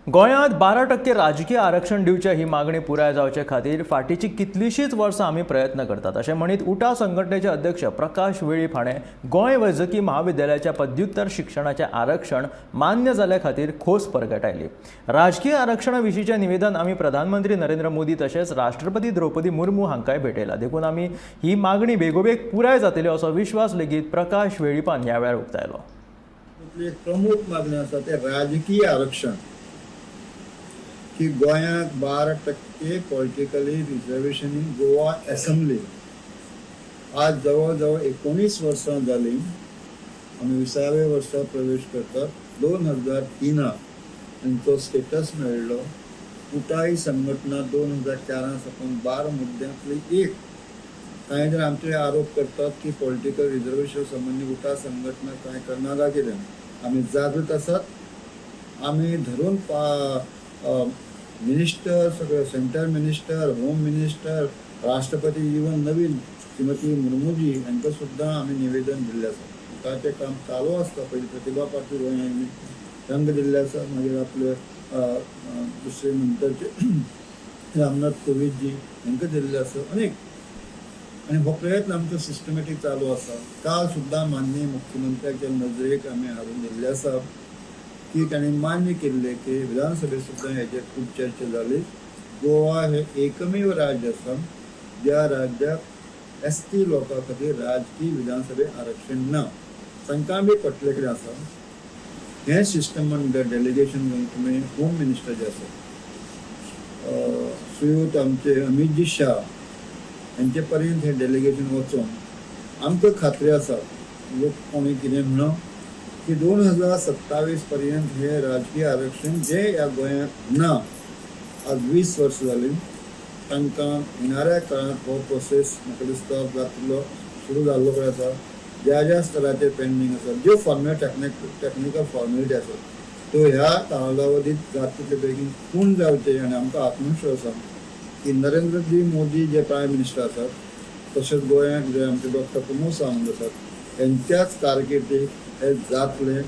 गोंयांत 12% राजकीय आरक्षण दिवचें ही मागणी पुराय जावचे खातीर फाटीची कितलींशींच वर्सां आमी प्रयत्न करतात अशें म्हणीत उटा संघटनेचे अध्यक्ष प्रकाश वेळीप हाणें गोंय वैजकी महाविद्यालयाच्या पदव्युत्तर शिक्षणाचें आरक्षण मान्य जाल्ले खातीर खोस परगटायली। राजकीय आरक्षणा विशींचें निवेदन आमी प्रधानमंत्री नरेंद्र मोदी तशेंच राष्ट्रपती द्रौपदी मुर्मू हांकांय भेटयला। देखून आमी ही मागणी बेगोबेग पुराय जातली असो विश्वास लेगीत प्रकाश वेळीपान ह्या वेळार उक्तायलो। एक प्रमुख मागणी आसा ते राजकीय आरक्षण की गोंयांत 12% politically reservation in Goa assembly आज जवळ जवळ 19 वर्सां जालीं। आमी 20व्या वर्सा प्रवेश करतात। 2003 तांचो स्टेटस मेळ्ळो। उटाई संघटना 2004 साकून 12 मुद्द्यांतली एक। कांय जर आमचे आरोप करतात की पॉलिटिकल रिजर्वेशन संबंधी उटा संघटना कांय करना काय कितें। आमी जागृत आसात। आमी धरून मिनिस्टर सगळे सेंटर मिनिस्टर होम मिनिस्टर राष्ट्रपती इवन नवीन श्रीमती मुर्मूजी हांकां सुद्दां आमी निवेदन दिल्लें आसा। उटाचें काम चालू आसता। पयलीं प्रतिभा पाटील हांणी रंग दिल्ले आसा। मागीर आपले दुसरे नंतरचे रामनाथ कोविंद जी हांकां दिल्ले आसा अनेक। आनी हो प्रयत्न आमचो सिस्टमॅटीक चालू आसा। काल सुद्दां माननीय मुख्यमंत्र्याच्या नजरेक आमी हाडून दिल्ले आसा की ताणें मान्य केल्लें की विधानसभेत सुद्दां हेचेर खूब चर्चा जाली। गोवा हे एकमेव राज्य आसा ज्या राज्याक ST लोकां खातीर राजकीय विधानसभेत आरक्षण ना। तांकां बी पटले कितें आसा हें सिस्टम अंडर डेलिगेशन तुमी होम मिनिस्टर जे आसा श्रीयुत आमचे अमितजी शाह हांचे पर्यंत हें डेलिगेशन वचून आमकां खात्री आसा लोक कोणी कितें म्हणो की 2027 पर्यंत हे राजकीय आरक्षण जे ह्या गोंयांत ना आज 20 वर्सां जालीं तांकां येणाऱ्या काळांत हो प्रोसेस म्हाका दिसता जातलो सुरू जाल्लो कडेन आसा। ज्या ज्या स्तराचेर पेंडींग आसा ज्यो टेक्निकल फॉर्मेलिटी आसा त्यो ह्या कालावधीत जाता तितले बेगीन पूर्ण जावचे। आनी आमकां आत्मविश्वास आसा की नरेंद्रजी मोदी जे प्रायम मिनिस्टर आसात तशेंच गोंयांत जे आमचे डॉक्टर प्रमोद सावंत आसात यांच्याच कारकिर्दीत हे जातले।